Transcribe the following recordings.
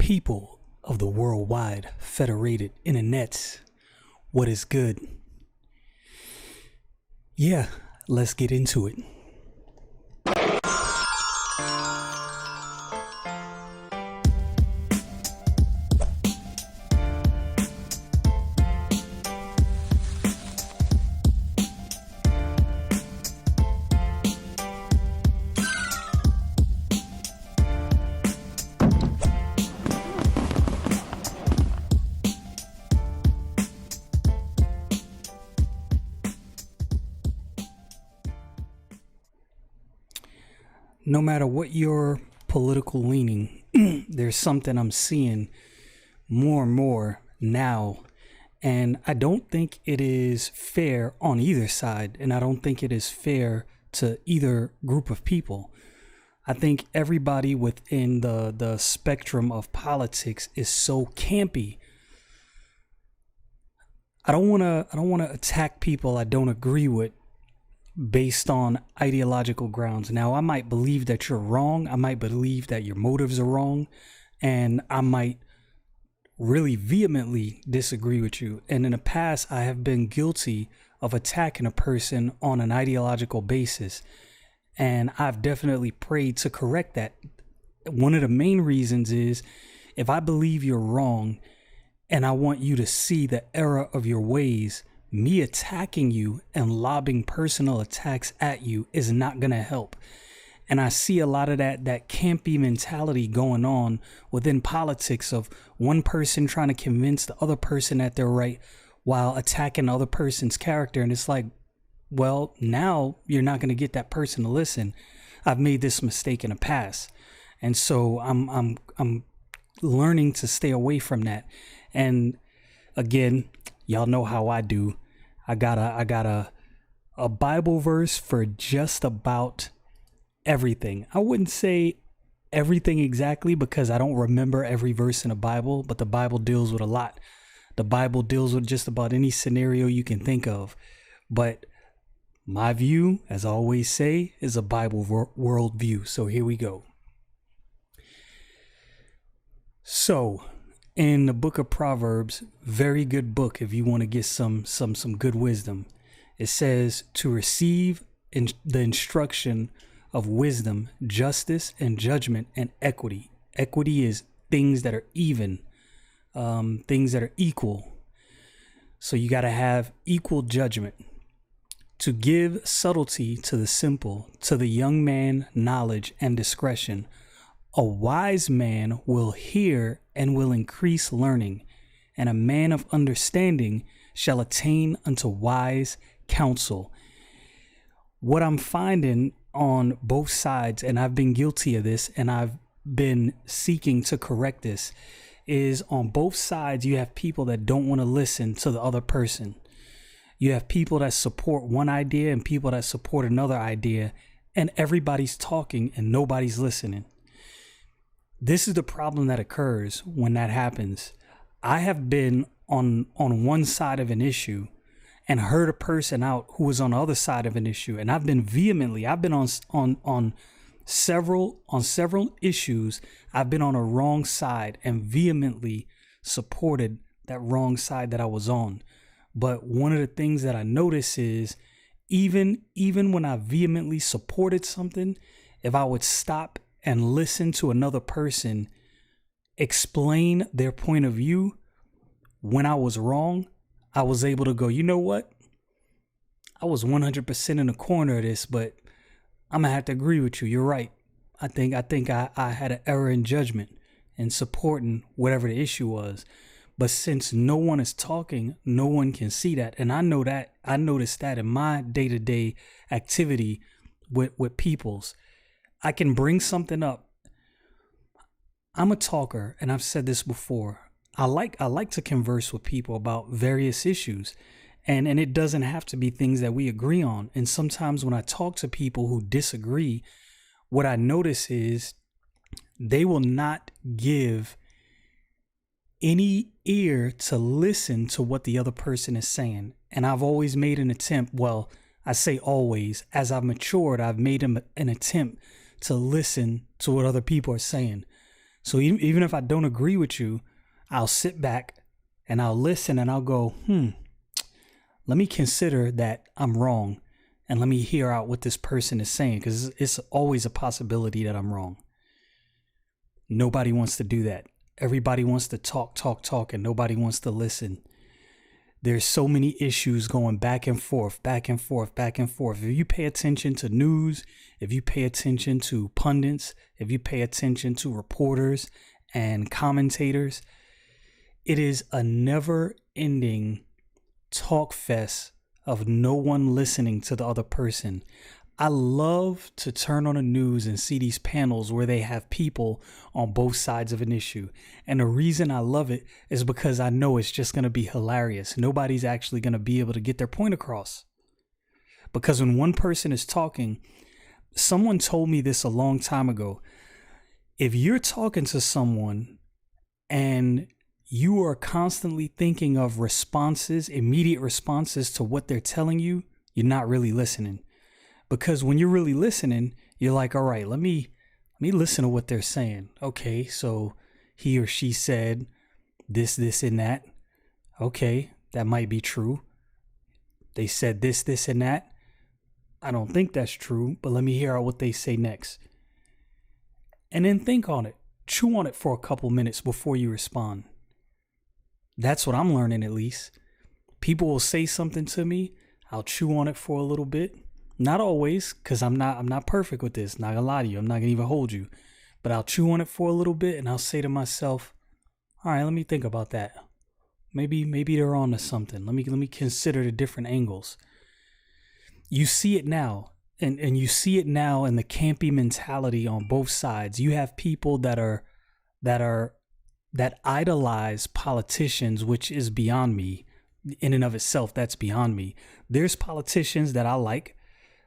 People of the worldwide federated internets, what is good? Yeah, let's get into it. No matter what your political leaning, there's something I'm seeing more and more now. And I don't think it is fair on either side. And I don't think it is fair to either group of people. I think everybody within the spectrum of politics is so campy. I don't wanna attack people I don't agree with based on ideological grounds. Now, I might believe that you're wrong. I might believe that your motives are wrong. And I might really vehemently disagree with you. And in the past, I have been guilty of attacking a person on an ideological basis. And I've definitely prayed to correct that. One of the main reasons is if I believe you're wrong and I want you to see the error of your ways, me attacking you and lobbing personal attacks at you is not going to help. And I see a lot of that campy mentality going on within politics of one person trying to convince the other person that they're right while attacking the other person's character. And it's like, well, now you're not going to get that person to listen. I've made this mistake in the past. And so I'm learning to stay away from that. And again, y'all know how I do. I got a Bible verse for just about everything. I wouldn't say everything exactly because I don't remember every verse in the Bible, but the Bible deals with a lot. The Bible deals with just about any scenario you can think of. But my view, as I always say, is a Bible worldview. So here we go. So, in the book of Proverbs, very good book if you want to get some good wisdom. It says to receive the instruction of wisdom, justice, and judgment, and equity. Equity is things that are even, things that are equal. So you got to have equal judgment. To give subtlety to the simple, to the young man knowledge and discretion. A wise man will hear and will increase learning, and a man of understanding shall attain unto wise counsel. What I'm finding on both sides, and I've been guilty of this, and I've been seeking to correct this, is on both sides you have people that don't want to listen to the other person. You have people that support one idea and people that support another idea, and everybody's talking and nobody's listening. This is the problem that occurs when that happens. I have been on one side of an issue and heard a person out who was on the other side of an issue. And I've been on several issues. I've been on a wrong side and vehemently supported that wrong side that I was on. But one of the things that I notice is even when I vehemently supported something, if I would stop and listen to another person explain their point of view when I was wrong, I was able to go, you know what? I was 100% in the corner of this, but I'm gonna have to agree with you. You're right. I think I had an error in judgment in supporting whatever the issue was. But since no one is talking, no one can see that. And I know that I noticed that in my day-to-day activity with people's. I can bring something up. I'm a talker, and I've said this before. I like to converse with people about various issues, and it doesn't have to be things that we agree on. And sometimes when I talk to people who disagree, what I notice is they will not give any ear to listen to what the other person is saying. And I've always made an attempt. Well, I say always. As I've matured, I've made an attempt to listen to what other people are saying. So even if I don't agree with you, I'll sit back and I'll listen and I'll go, let me consider that I'm wrong and let me hear out what this person is saying, because it's always a possibility that I'm wrong. Nobody wants to do that. Everybody wants to talk, and nobody wants to listen. There's so many issues going back and forth. If you pay attention to news, if you pay attention to pundits, if you pay attention to reporters and commentators, it is a never-ending talk fest of no one listening to the other person. I love to turn on the news and see these panels where they have people on both sides of an issue. And the reason I love it is because I know it's just going to be hilarious. Nobody's actually going to be able to get their point across. Because when one person is talking, someone told me this a long time ago. If you're talking to someone and you are constantly thinking of responses, immediate responses to what they're telling you, you're not really listening. Because when you're really listening, you're like, all right, let me listen to what they're saying. Okay, so he or she said this, and that. Okay, that might be true. They said this, and that. I don't think that's true, but let me hear out what they say next. And then think on it. Chew on it for a couple minutes before you respond. That's what I'm learning, at least. People will say something to me. I'll chew on it for a little bit. Not always, because I'm not perfect with this. Not gonna lie to you. I'm not gonna even hold you. But I'll chew on it for a little bit and I'll say to myself, all right, let me think about that. Maybe they're on to something. Let me consider the different angles. You see it now. And you see it now in the campy mentality on both sides. You have people that idolize politicians, which is beyond me. In and of itself, that's beyond me. There's politicians that I like,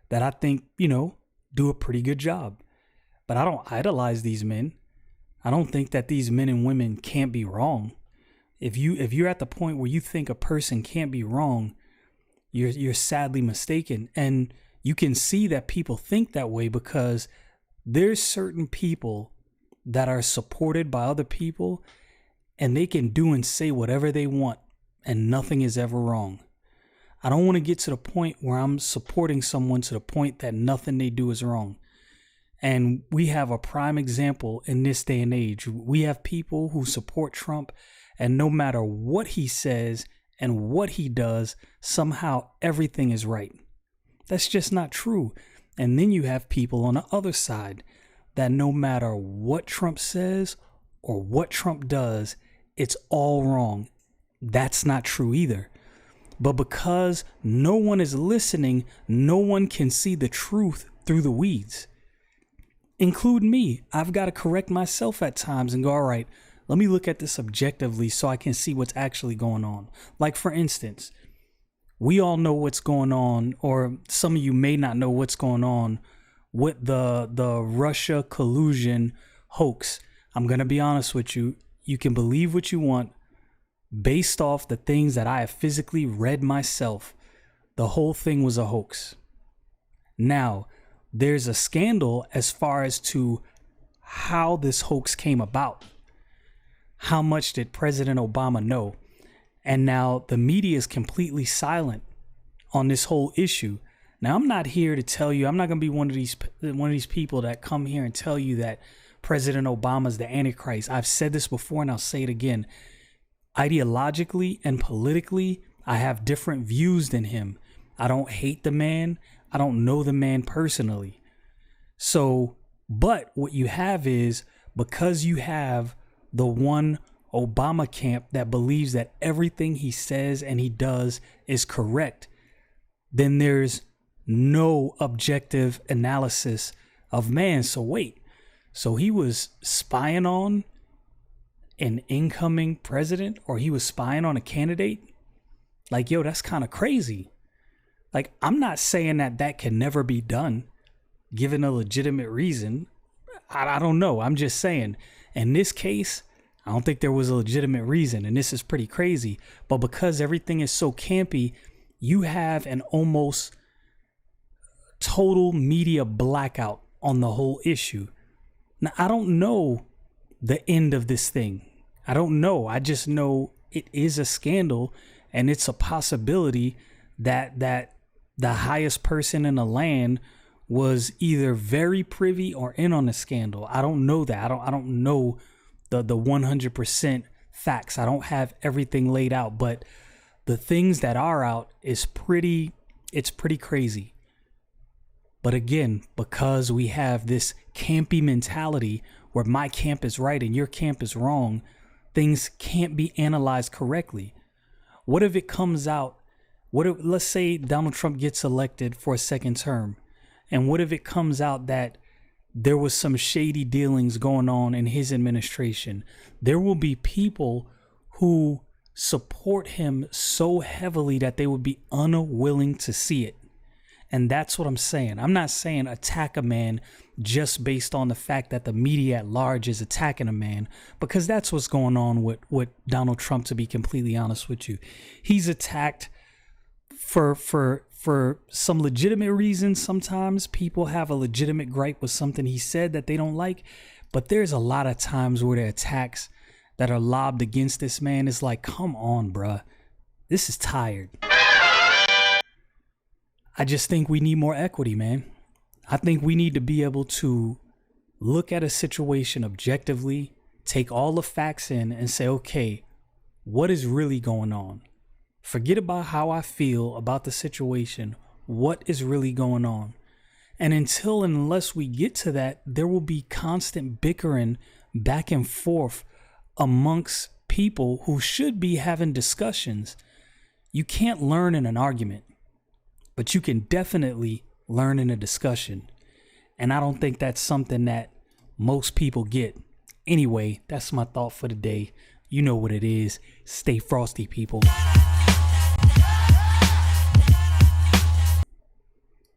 that I think, do a pretty good job. But I don't idolize these men. I don't think that these men and women can't be wrong. If you're at the point where you think a person can't be wrong, you're sadly mistaken. And you can see that people think that way because there's certain people that are supported by other people and they can do and say whatever they want and nothing is ever wrong. I don't want to get to the point where I'm supporting someone to the point that nothing they do is wrong. And we have a prime example in this day and age. We have people who support Trump, and no matter what he says and what he does, somehow everything is right. That's just not true. And then you have people on the other side that no matter what Trump says or what Trump does, it's all wrong. That's not true either. But because no one is listening, no one can see the truth through the weeds. Include me. I've got to correct myself at times and go, all right, let me look at this objectively so I can see what's actually going on. Like, for instance, we all know what's going on, or some of you may not know what's going on with the Russia collusion hoax. I'm going to be honest with you. You can believe what you want. Based off the things that I have physically read myself, the whole thing was a hoax. Now, there's a scandal as far as to how this hoax came about. How much did President Obama know? And now the media is completely silent on this whole issue. Now, I'm not here to tell you, I'm not going to be one of these people that come here and tell you that President Obama is the Antichrist. I've said this before and I'll say it again. Ideologically and politically, I have different views than him. I don't hate the man. I don't know the man personally. So, but what you have is, because you have the one Obama camp that believes that everything he says and he does is correct, then there's no objective analysis of man. So wait, so he was spying on an incoming president, or he was spying on a candidate? Like, yo, that's kind of crazy. Like, I'm not saying that can never be done given a legitimate reason. I don't know. I'm just saying, in this case, I don't think there was a legitimate reason, and this is pretty crazy. But because everything is so campy, you have an almost total media blackout on the whole issue. Now, I don't know the end of this thing. I don't know. I just know it is a scandal, and it's a possibility that the highest person in the land was either very privy or in on the scandal. I don't know that. I don't know the 100% facts. I don't have everything laid out, but the things that are out is pretty crazy. But again, because we have this campy mentality where my camp is right and your camp is wrong, things can't be analyzed correctly. What if it comes out? What if, let's say Donald Trump gets elected for a second term, and what if it comes out that there was some shady dealings going on in his administration? There will be people who support him so heavily that they would be unwilling to see it. And that's what I'm saying. I'm not saying attack a man just based on the fact that the media at large is attacking a man, because that's what's going on with Donald Trump, to be completely honest with you. He's attacked for some legitimate reasons. Sometimes people have a legitimate gripe with something he said that they don't like, but there's a lot of times where the attacks that are lobbed against this man is like, come on, bruh. This is tired. I just think we need more equity, man. I think we need to be able to look at a situation objectively, take all the facts in and say, okay, what is really going on? Forget about how I feel about the situation. What is really going on? And unless we get to that, there will be constant bickering back and forth amongst people who should be having discussions. You can't learn in an argument, but you can definitely learn in a discussion. And I don't think that's something that most people get. Anyway, that's my thought for the day. You know what it is. Stay frosty, people.